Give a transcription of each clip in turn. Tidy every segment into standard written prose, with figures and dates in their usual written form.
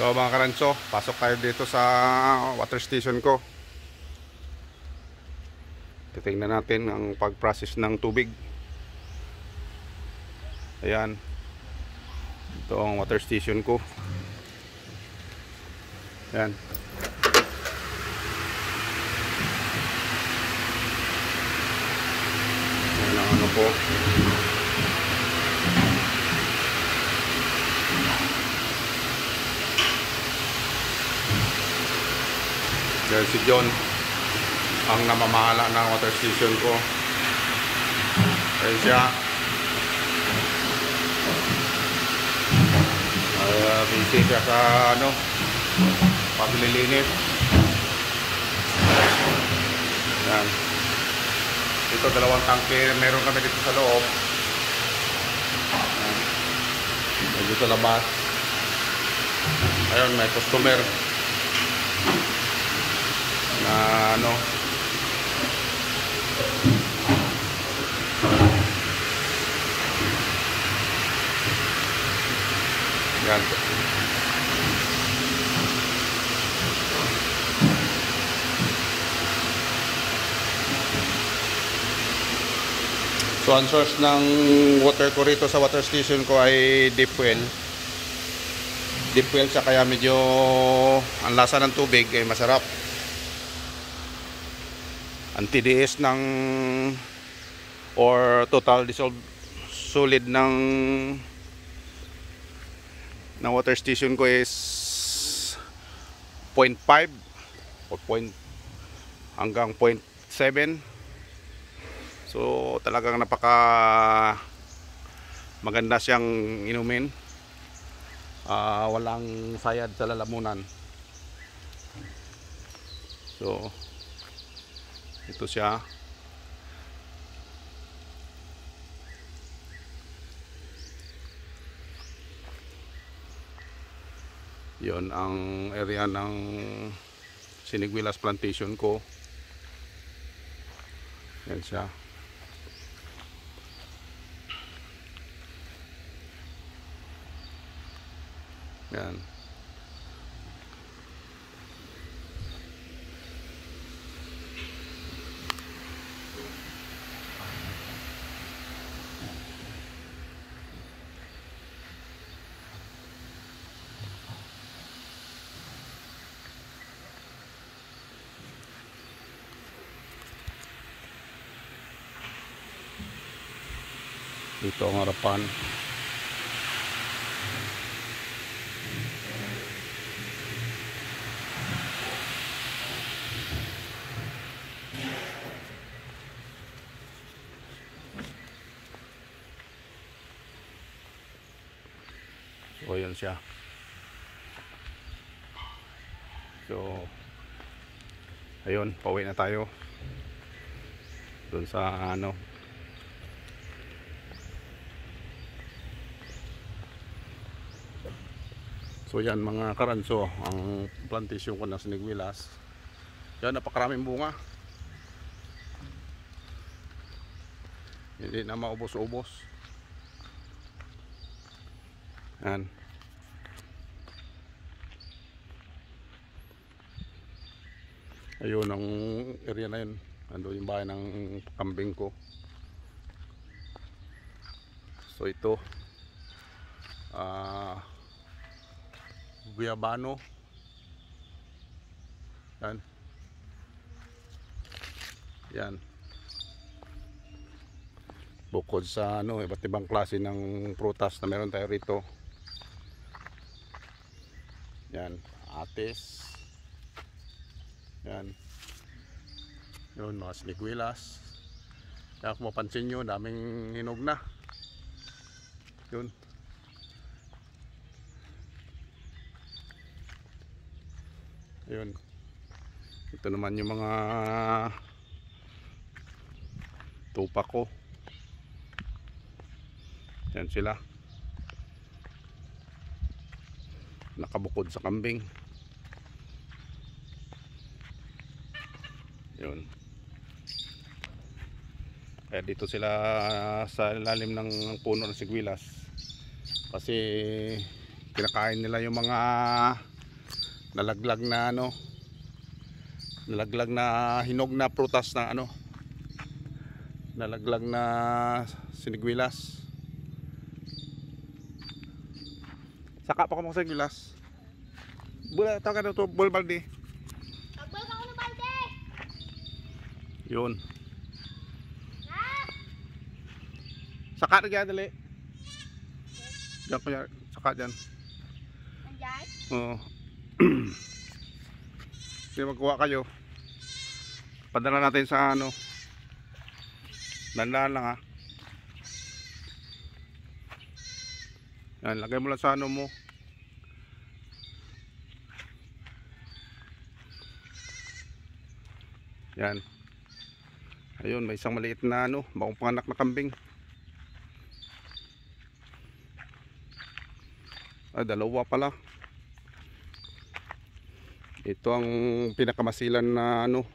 So mga karanso, pasok tayo dito sa water station ko. Titingnan natin ang pag-process ng tubig. Ayan. Ito ang water station ko. Ayan. Ayan ang ano po. Dahil si John ang namamahala ng water station ko. Dahil siya busy siya sa ano, paglilinis. Yan. Ito dalawang tangke meron kami dito sa loob. Dito sa labas. Ayun, may customer na ano, yan. So ang source ng water ko rito sa water station ko ay deep well. Deep well siya, kaya medyo ang lasa ng tubig ay masarap. Ang TDS ng or total dissolved solid ng water station ko is 0.5 or hanggang 0.7. So talagang napaka maganda siyang inumin. Walang sayad sa lalamunan. So ito siya. Yon ang area ng Siniguelas plantation ko. Yan siya. Yan. Ito ang harapan. So yun siya. So ayun, pauwi na tayo doon sa ano. So yan mga karanso, ang plantation ko ng Siniguelas. Yan, napakaraming bunga. Hindi na maubos-ubos. Yan. Ayun ang area na yun. Ando yung bahay ng kambing ko. So ito Guyabano. Yan. Yan. Bukod sa ano, iba't ibang klase ng prutas na meron tayo rito. Yan, atis. Yan. Yun, mga Siniguelas. Kaya kung mapansin nyo, daming hinog na. Yun. Ayun. Ito naman yung mga tupa ko. Yan sila. Nakabukod sa kambing. Yun. Kaya dito sila sa ilalim ng puno ng Siniguelas. Kasi kinakain nila yung mga nalaglag na ano, nalaglag na hinog na prutas na ano, nalaglag na sinigwilas. Saka pa ko mga sinigwilas. Bula tawag na to, balde. Tagbal ka ko ng balde. Yun. Saka na gaya dali. Diyan ko yan, saka dyan. Andiyan? Oo. Sige, magkuha kayo. Padala natin sa ano. Dandahan lang ha. Yan, lagay mo lang sa ano mo. Yan. Ayun, may isang maliit na ano, bagong panganak na kambing. Ay, dalawa pala. Ito ang pinakamasilan na ano,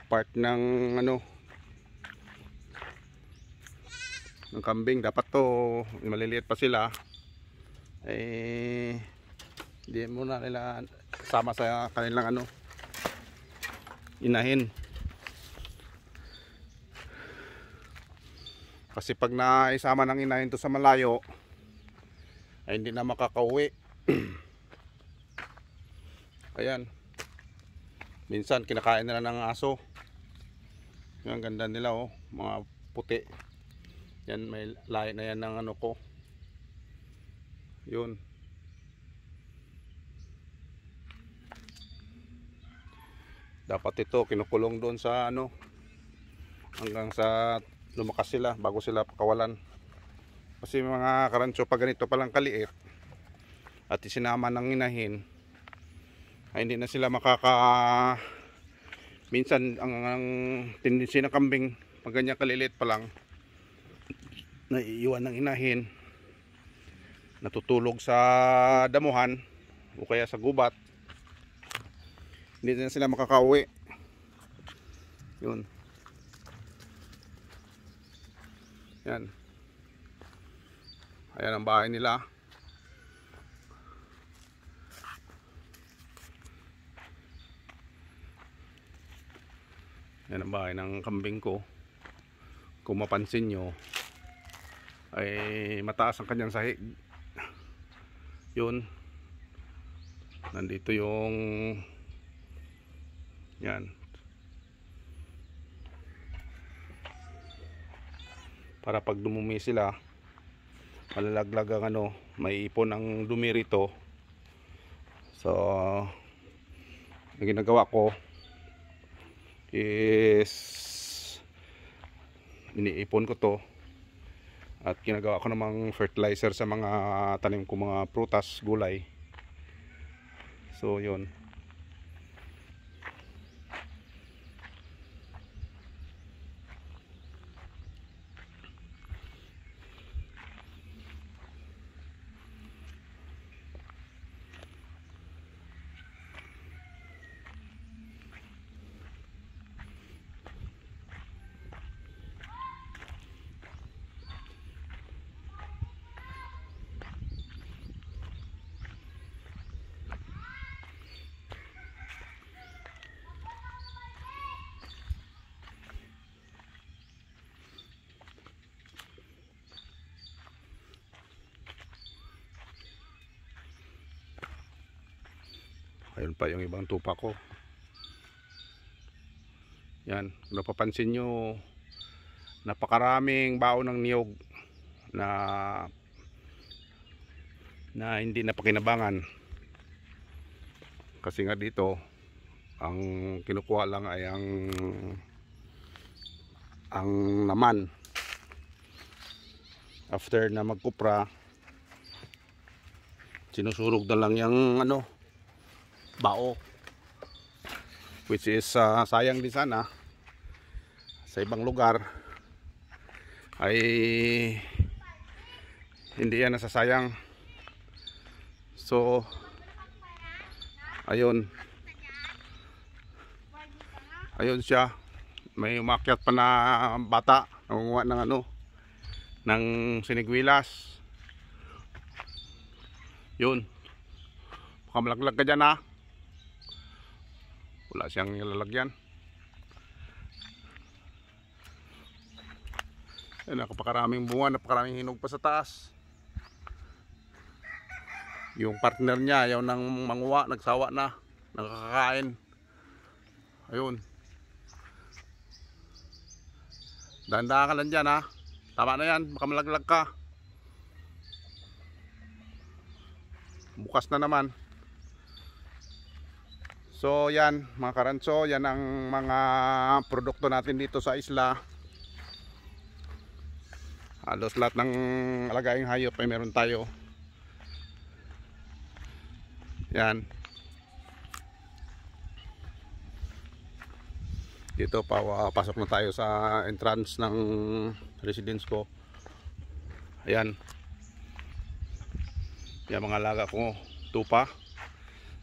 part ng ano, ng kambing. Dapat to, maliliit pa sila, eh hindi muna nila sama sa kanilang ano, inahin. Kasi pag naisama ng inahin to sa malayo, ay hindi na makakauwi. Ayan, minsan kinakain nila ng aso. Ang ganda nila oh, mga puti. Yan, may lahi na yan ng ano ko. Yun. Dapat ito kinukulong doon sa ano, hanggang sa lumakas sila bago sila pakawalan. Kasi mga karancho, pag ganito palang kaliit at isinama ng inahin, ay hindi na sila minsan ang tendency ng kambing pag ganyan kaliliit pa lang, naiiwan ng inahin, natutulog sa damuhan o kaya sa gubat, hindi na sila makakauwi. Yun. Yan. Ayan ang bahay nila. Yan ang bahay ng kambing ko. Kung mapansin nyo, ay mataas ang kanyang sahig. Yun. Nandito yung yan. Para pag dumumi sila, malalaglag ang ano, may ipon ang dumi rito. So ang ginagawa ko is iniipon ko to at ginagawa ko namang fertilizer sa mga tanim ko, mga prutas, gulay. So yun. Ayun pa yung ibang tupa ko. Yan, napapansin nyo, napakaraming baon ng niyog na hindi napakinabangan. Kasi nga dito, ang kinukuha lang ay ang laman. After na magkupra, sinusurog na lang yung ano, bao, which is sayang din sana. Sa ibang lugar ay hindi yan nasasayang. So ayun siya, may umakyat pa na bata, nangunguha ng ano, ng sinigwilas. Yun, Baka malaglag ka dyan ha. Wala siyang ilalagyan. Ayan, napakaraming bunga, napakaraming hinog pa sa taas. Yung partner niya ayaw nang manguha, nagsawa na, nakakakain. Ayun. Dahan-dahan ka lang dyan ha. Tama na yan, baka malaglag ka. Bukas na naman. So yan mga karanso, yan ang mga produkto natin dito sa isla. Halos lahat ng alagaing hayop ay meron tayo. Yan. Dito pasok na tayo sa entrance ng residence ko. Ayan. Yan mga alaga ko, tupa.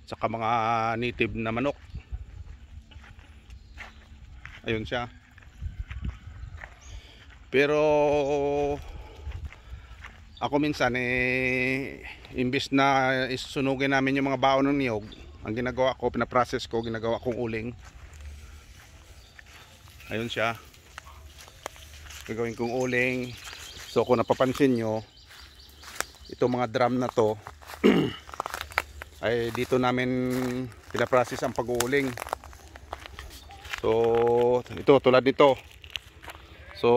Tsaka mga native na manok. Ayun siya. Pero ako minsan imbis na isunugin namin yung mga baon ng niyog, ang ginagawa ko, pinaprocess ko, ginagawa kong uling. Ayun siya. Gagawin kong uling. So kung napapansin nyo, itong mga drum na to ay dito namin pinaprocess ang pag-uuling. So ito tulad nito. So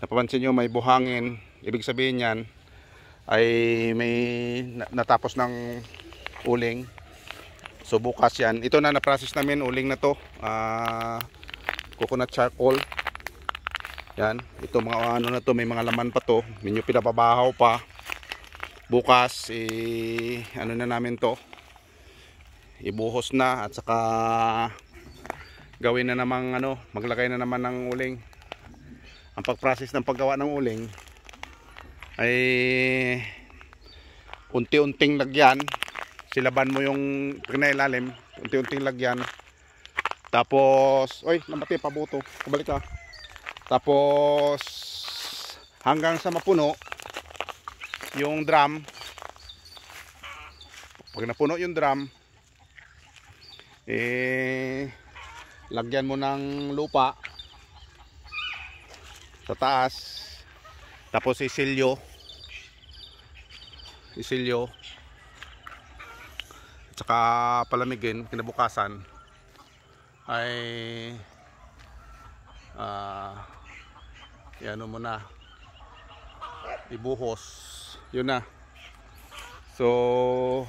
napapansin nyo may buhangin. Ibig sabihin yan ay may natapos ng uling. So bukas yan. Ito na na-process namin, uling na to. Coconut charcoal. Yan. Ito mga ano na to, may mga laman pa to. Medyo pinababahaw pa. Bukas ano na namin to. Ibuhos na at saka gawin na namang ano, maglagay na naman ng uling. Ang pag-process ng paggawa ng uling ay unti-unting lagyan. Silaban mo yung pinailalim, unti-unting lagyan. Tapos, oy, namati pabuto. Kabalik ka. Tapos hanggang sa mapuno yung drum. Pag napuno yung drum, lagyan mo ng lupa sa taas, tapos isilyo at saka palamigin. Kinabukasan ay ano mo na, ibuhos, yun na. So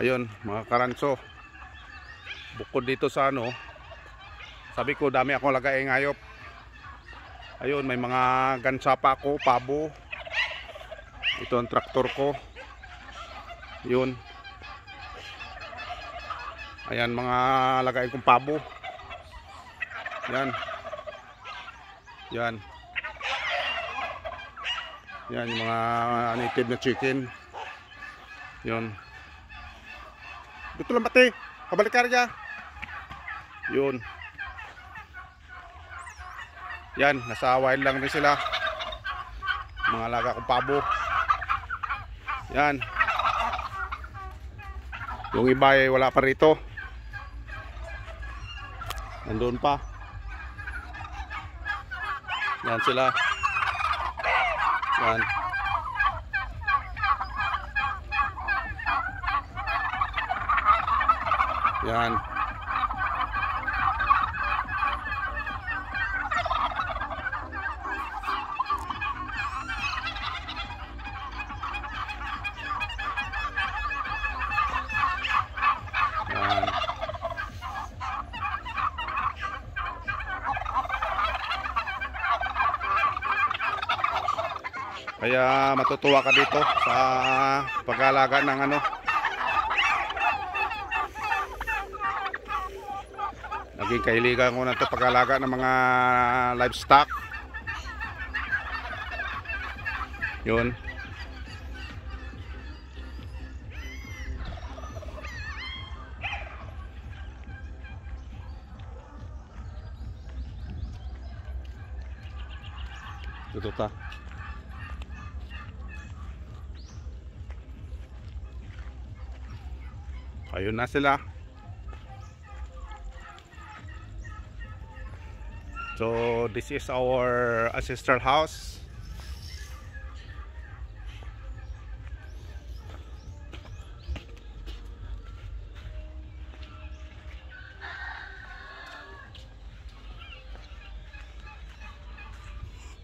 ayun mga karanso, bukod dito sa ano, sabi ko dami akong lagaing hayop. Ayun, may mga gansapa ako, pabo. Ito ang traktor ko. Yun. Ayan mga lagaing kong pabo. Yan. Yan. Yan yung mga native na chicken. Yun. Dito lang pati. Kabalik ka rin. Yun. Yan, nasa wild lang rin sila. Mga alaga kong pabo. Yan. Yung iba ay wala pa rito. Nandun pa. Yan sila. Yan. Yan. Kaya matutuwa ka dito sa pag-aalaga ng ano. Naging kahiligan ko na ito pag-aalaga ng mga livestock. Yun. Dito ta. Ayun na sila. So this is our ancestral house.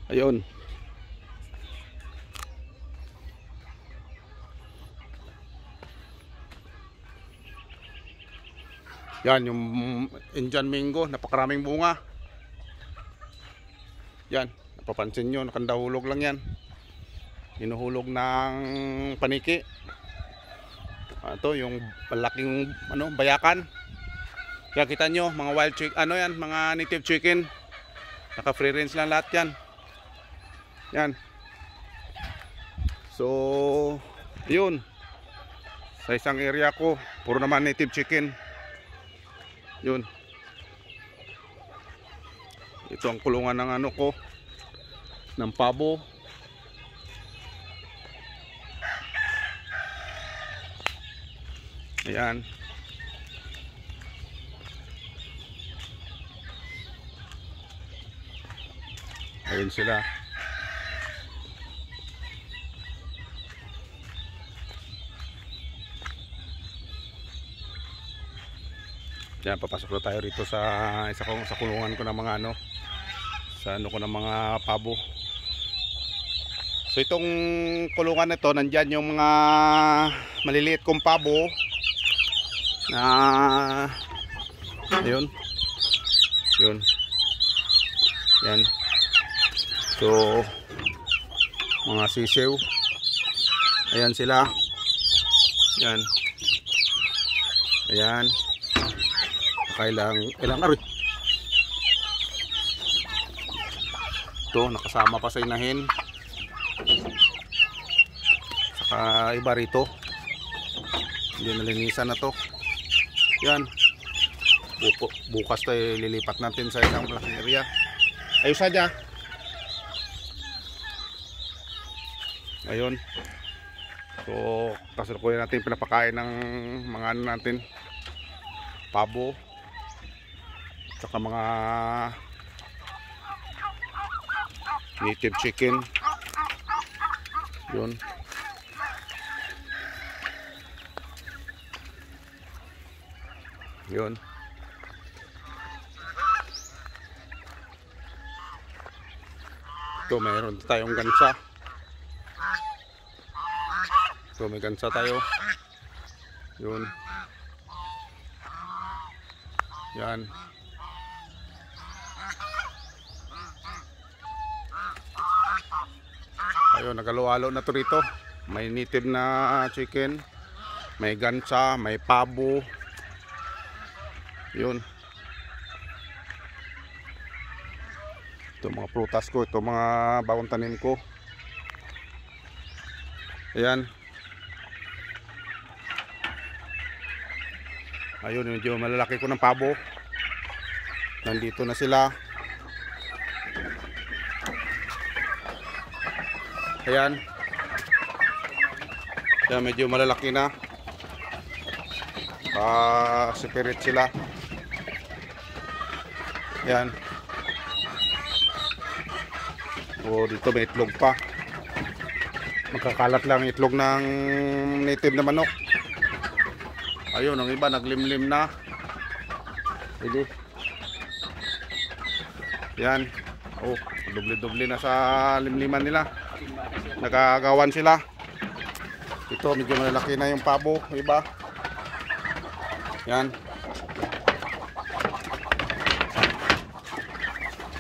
Ayun. Yan yung Indian mango, napakaraming bunga. Yan, napapansin nyo, nakandahulog lang yan. Hinuhulog ng paniki. Ito yung malaking bayakan. Kaya kita nyo, mga wild chicken, yan, mga native chicken. Naka free range lang lahat yan. Yan. So, yun. Sa isang area ko, puro naman native chicken. Yun. Ito ang kulungan ng ko, ng pabo. Ayan. Ayun sila. Yan, papasok na tayo rito sa sa kulungan ko ng mga sa ko ng mga pabo. So itong kulungan na ito, nandyan yung mga maliliit kong pabo na ayun. Yun. Yan. So mga sisiw. Ayan sila. Yan. Ayan. Kailang aroy. Ito, nakasama pa sa inahin. Saka iba rito. Hindi nalinisan na to. Yan. Bukas tayo lilipat natin sa isang malaking area. Ayos aja. Ayun. So, kasalukuyan natin pinapakain ng mga natin. Pabo. Saka mga native chicken. Yun. Yun. Ito, mayroon tayong gansa. Ito, may gansa tayo. Yun. Yan. Ayun, nagalo-halo na to rito. May native na chicken, may gansa, may pabo. Yun. Ito mga prutas ko, ito mga bagong tanim ko. Ayan. Ayun, medyo malalaki ko ng pabo. Nandito na sila. Ayan. Ayan, medyo malalaki na. Separate sila. Ayan. O, dito may itlog pa. Magkakalat lang itlog ng native na manok. Ayun, ang iba naglimlim na. Pwede. Yan. Oh, doble-doble na sa limliman nila. Nagagawan sila. Ito, medyo malalaki na yung pabo. Iba. Yan.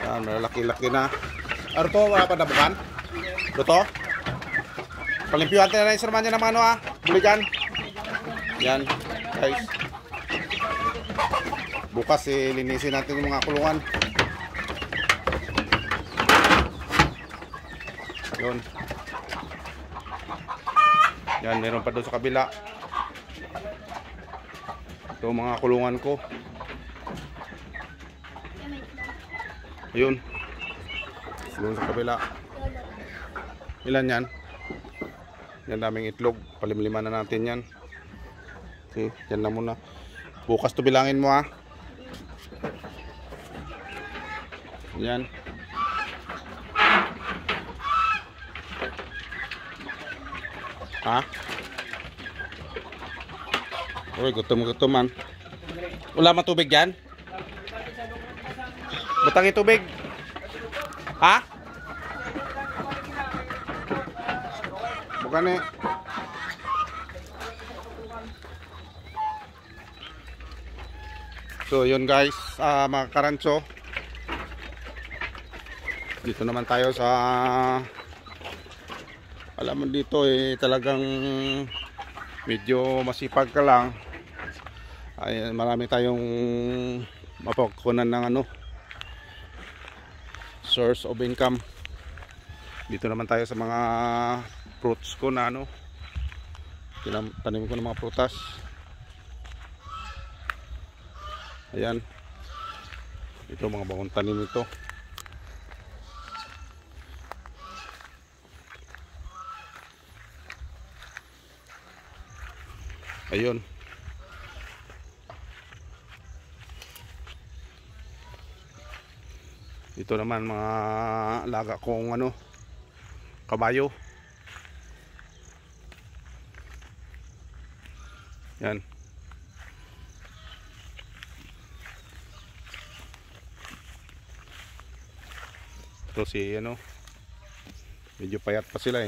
Yan, malalaki-laki na. Ano to? Wala pa nabukan? Ito? Palimpiyuhan tayo na yung serman niya ng Buli dyan. Yan. Guys. Bukas linisin natin yung mga kulungan. Yun. Yan, meron pa doon sa kabila. Ito mga kulungan ko. Ayun. Doon sa kabila. Ilan yan? Yan, daming itlog. Palimliman na natin yan. Okay, yan na muna. Bukas to bilangin mo ha. Yan. Ha? Uy, gutom man. Wala man tubig yan? Butang tubig. Ha? Bukan eh. So yun guys, mga karancho, dito naman tayo sa, alam mo dito talagang medyo masipag ka lang, ay marami tayong mapagkunan ng source of income. Dito naman tayo sa mga fruits ko na tanim ko ng mga prutas. Ayan, ito mga bagong tanim ito. Ayun, ito naman mga alaga kong kabayo. Yan. Ito si medyo payat pa sila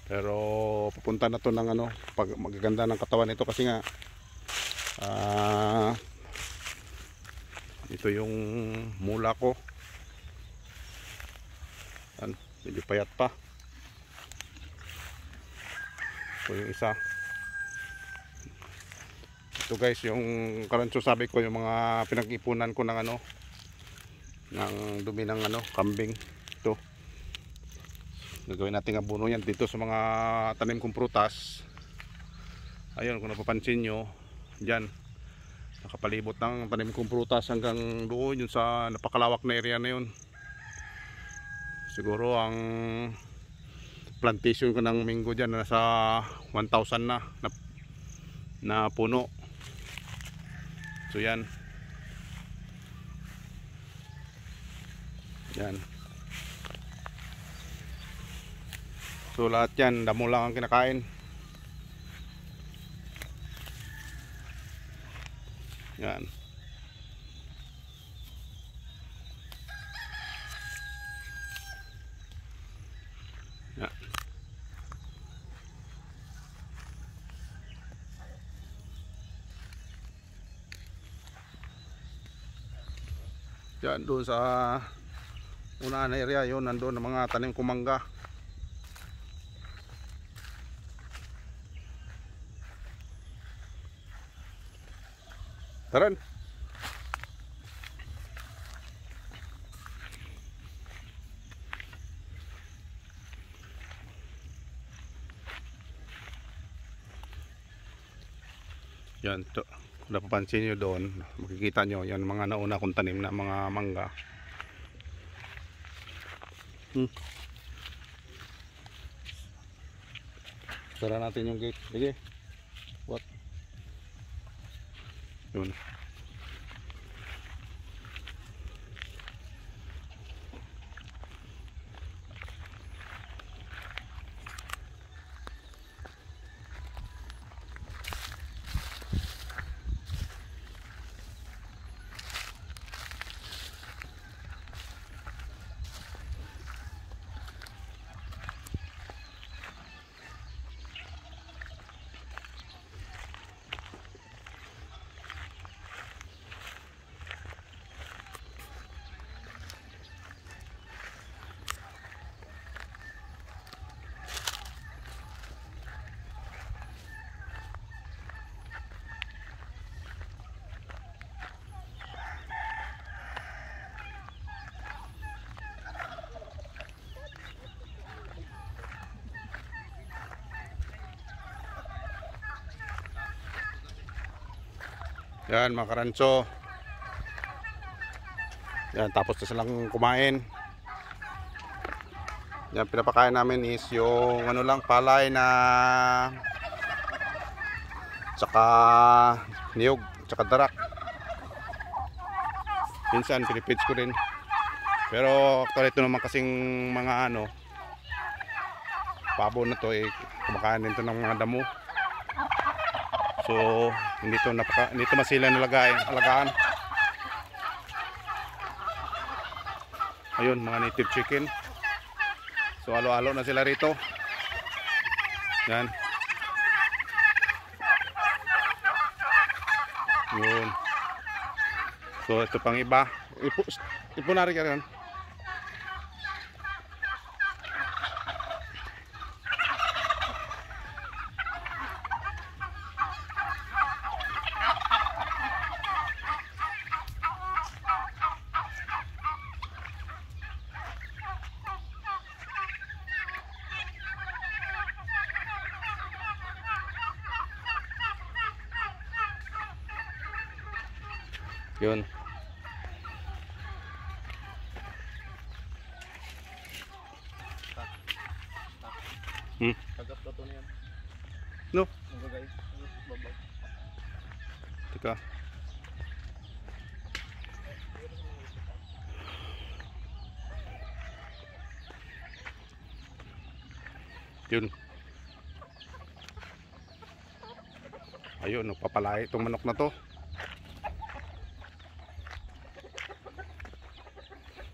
pero pupunta na to ng pag magaganda ng katawan nito kasi nga ito yung mula ko. Yan, medyo payat pa. Ito yung isa. Ito guys, yung karancho sabi ko, yung mga pinag-ipunan ko ng ng dumi ng kambing. Ito gagawin natin abono yan dito sa mga tanim kong prutas. Ayun, kung napapansin nyo dyan, nakapalibot ng tanim kong prutas hanggang doon yun sa napakalawak na area na yun. Siguro ang plantation ko ng mango dyan nasa 1,000 na puno. So yan. Yan. So lahat yan, damo lang ang kinakain. Yan. Yan. Yan doon sa unahan na area yun, nandoon ang mga tanim kong mangga. Taran. Yan to. Kung napapansin nyo doon, makikita nyo yan mga nauna kong tanim na mga mangga. Sara natin yung gate. Sige. What? Yun. Yan mga karancho. Yan, tapos na silang kumain. Yan, pinapakain namin is yung lang palay na tsaka niyog, tsaka darak. Minsan pinipits ko rin. Pero actually ito naman kasing mga ano, pabo na to kumakain din to ng mga damo. So hindi to masila alagaan. Ayun, mga native chicken. So alo-alo na sila rito. Yan. Yun. So ito pang iba. Ipunari ka rin. Yun. Tagap na to na yan. No. Ano guys? Babaw. Teka. Yun. Ayun, nagpapalay itong manok na to.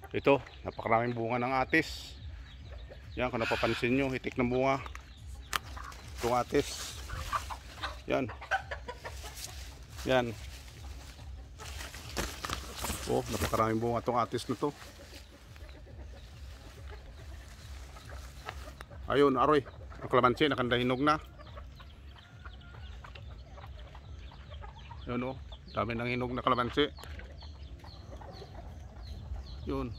Ito, napakaraming bunga ng atis. Yan, kung napapansin nyo, hitik ng bunga itong atis. Yan. Yan. Oh, napakaraming bunga itong atis na to. Ayun, aroy, ang kalamansi nakandahinog na. Yun oh, dami ng hinog na kalamansi. Yun.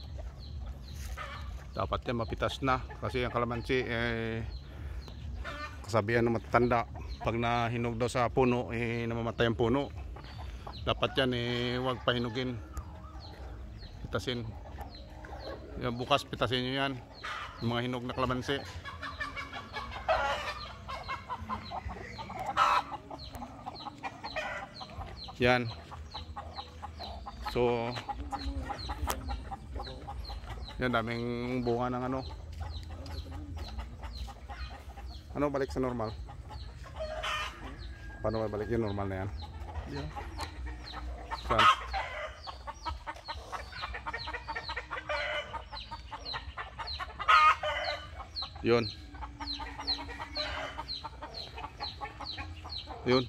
Dapat yan mapitas na kasi ang kalamansi kasabihan ng matatanda, pag nahinog daw sa puno namamatay ang puno. Dapat yan huwag pahinugin, pitasin. Yan, bukas pitasin nyo yan, yung mga hinog na kalamansi. Yan. So yan, daming bunga ng ano, balik sa normal. Paano balik yung normal na yan? Yeah. Saan? Yun. Yun.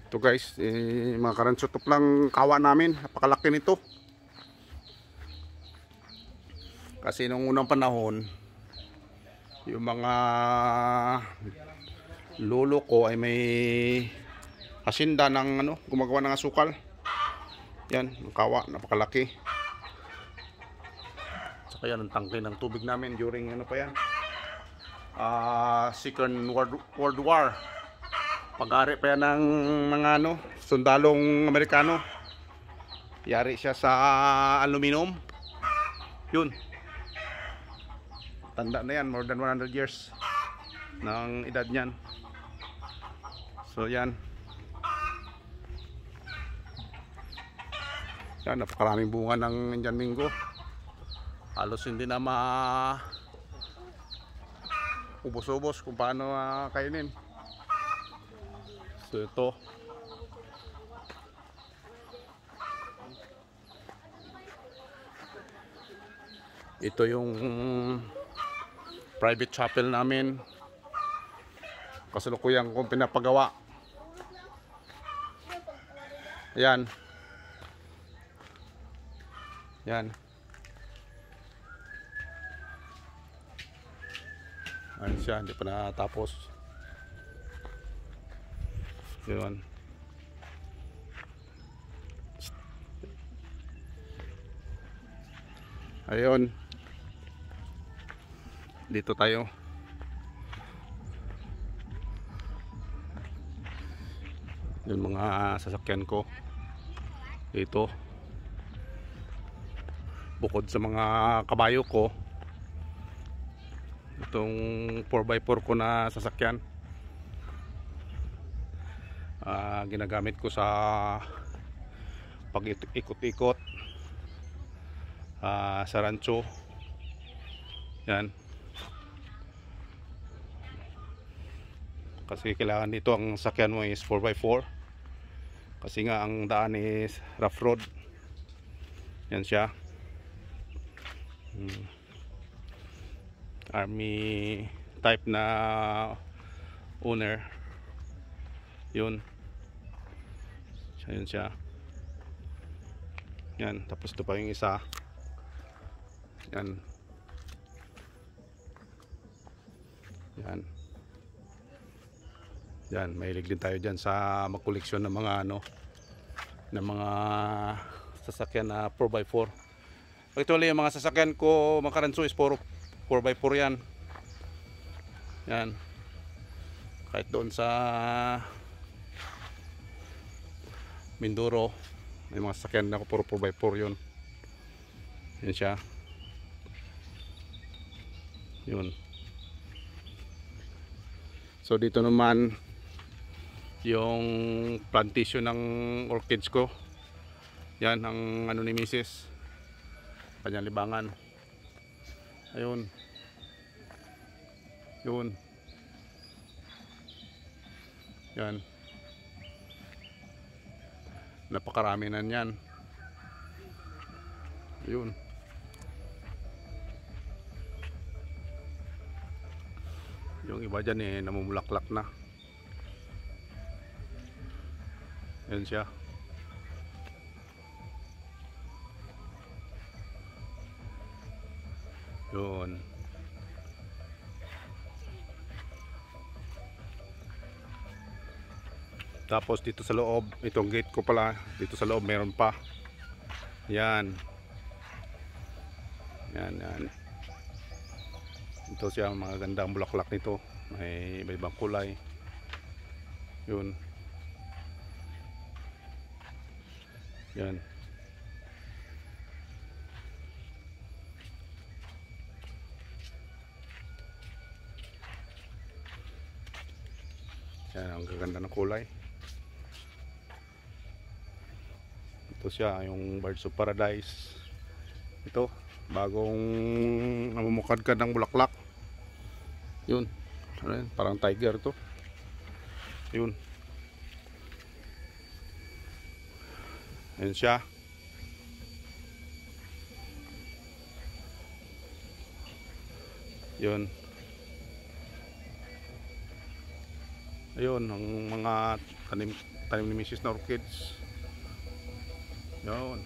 Ito guys, mga karantsotop lang kawa namin. Napakalaki nito. Kasi nung unang panahon, yung mga lolo ko ay may hasinda ng gumagawa ng asukal. Yan, ang kawa, napakalaki. Saka yan ang tangke ng tubig namin during pa yan, Second World War. Pag-ari pa yan ng mga sundalong Amerikano. Yari siya sa aluminum. Yun. Tanda na yan, more than 100 years ng edad niyan. So yan. Yan, napakaraming bunga ng Indian Mingo. Halos hindi na ubos-ubos kung paano kainin. So ito yung private chapel namin, kasalukuyan kong pinapagawa. Yan. Yan. Ayun siya, hindi pa natapos. Yun. Ayun. Dito tayo. Yung mga sasakyan ko dito. Bukod sa mga kabayo ko, itong 4x4 ko na sasakyan. Ginagamit ko sa pag-ikot-ikot sa rancho. Yan. Kasi kailangan dito ang sakyan mo is 4x4. Kasi nga ang daan is rough road. Yan siya. Army type na owner. Yun. Yan siya. Yan. Tapos ito pa yung isa. Yan. Yan. Yan. Mahilig din tayo dyan sa magkoleksyon ng mga ano, ng mga sasakyan na 4x4. Actually yung mga sasakyan ko mga karanso is 4x4 yan. Yan. Kahit doon sa Mindoro may mga sasakyan na puro 4x4 yun. Yan siya. Yun. So dito naman yung plantation ng orchids ko. Yan ang ano ni Mrs. Kanyang libangan. Ayun. Yun. Yan. Napakarami na yan. Ayun. Yung iba dyan eh namumulaklak na. Yan siya. Yun. Tapos dito sa loob, itong gate ko pala, dito sa loob meron pa. Yan. Yan, yan. Ito siya, mga gandang bulaklak nito. May iba-ibang kulay. Yun. Yan. Yan, ang gaganda ng kulay. Ito siya, yung Birds of Paradise. Ito, bagong namumukadkad ng bulaklak. Yun. Ano, parang tiger to. Yun. Yan siya. Yun. Ayun, ang mga tanim ni Mrs. na orchids. Yun.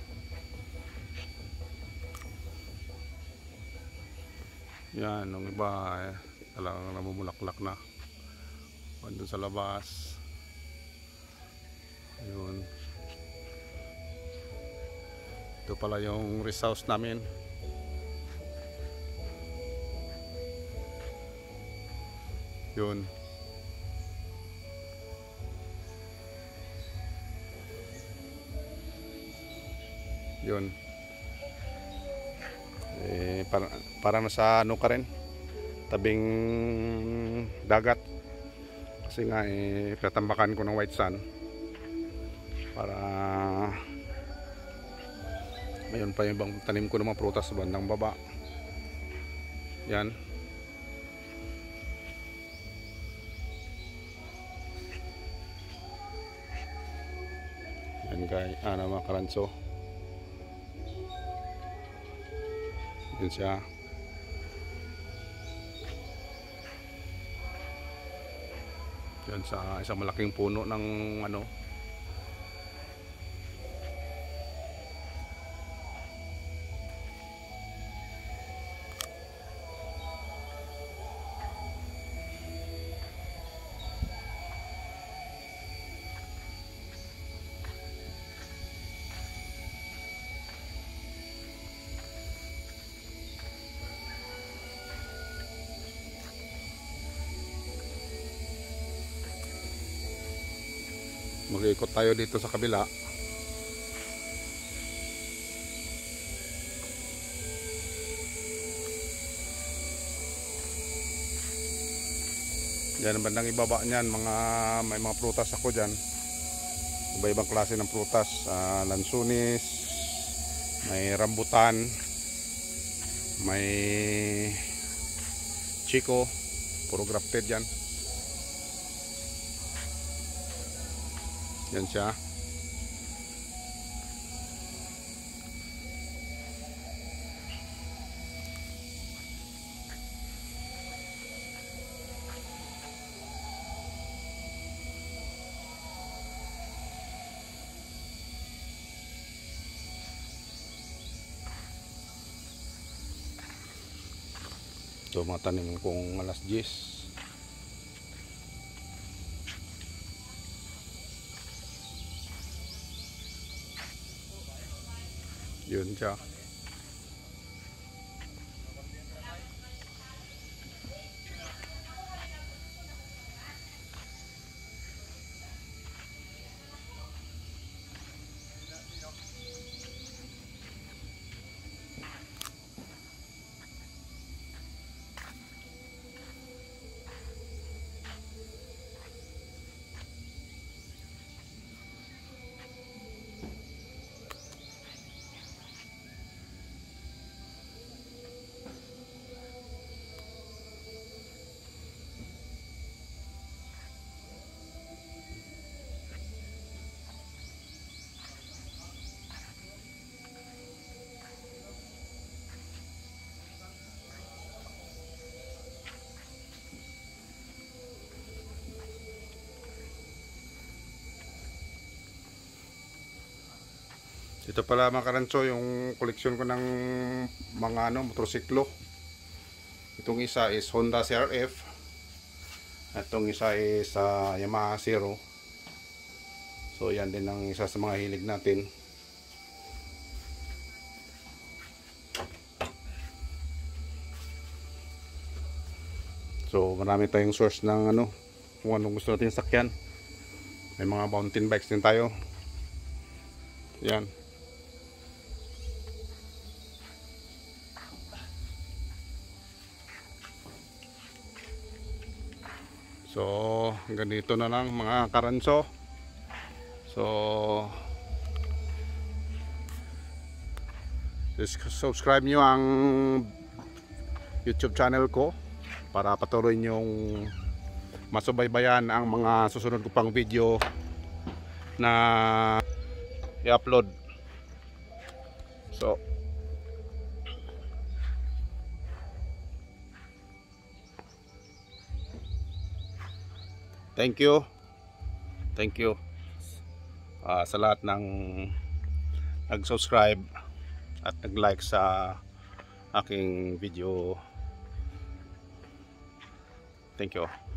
Yan, ang iba talagang namumulaklak na. Andun sa labas. Ayun. Ito pala yung rest house namin. Yun. Yun. Para na sa ano ka rin, tabing dagat. Kasi nga tatambakan ko ng white sand para mayroon pa yung ibang tanim ko ng mga prutas sa bandang baba. Yan. Yan guys, mga karanso. Yan siya. Yan sa isang malaking puno ng ano. Mag-ikot tayo dito sa kabila. Diyan bandang ibaba niyan, may mga prutas ako diyan. Iba-ibang klase ng prutas, lansunis, may rambutan, may chico, puro grafted yan. Yan siya. So mga tanim kong alas 10. Yun siya. Ito pala mga karanso, yung koleksyon ko ng mga motorsiklo. Itong isa is Honda CRF. At itong isa is Yamaha Zero. So yan din ang isa sa mga hilig natin. So marami tayong source ng kung anong gusto natin sakyan. May mga mountain bikes din tayo. Yan. So, ganito na lang mga karanso. So, subscribe nyo ang YouTube channel ko para patuloy nyong masubaybayan ang mga susunod ko pang video na i-upload. So, thank you sa lahat ng nag-subscribe at nag-like sa aking video. Thank you.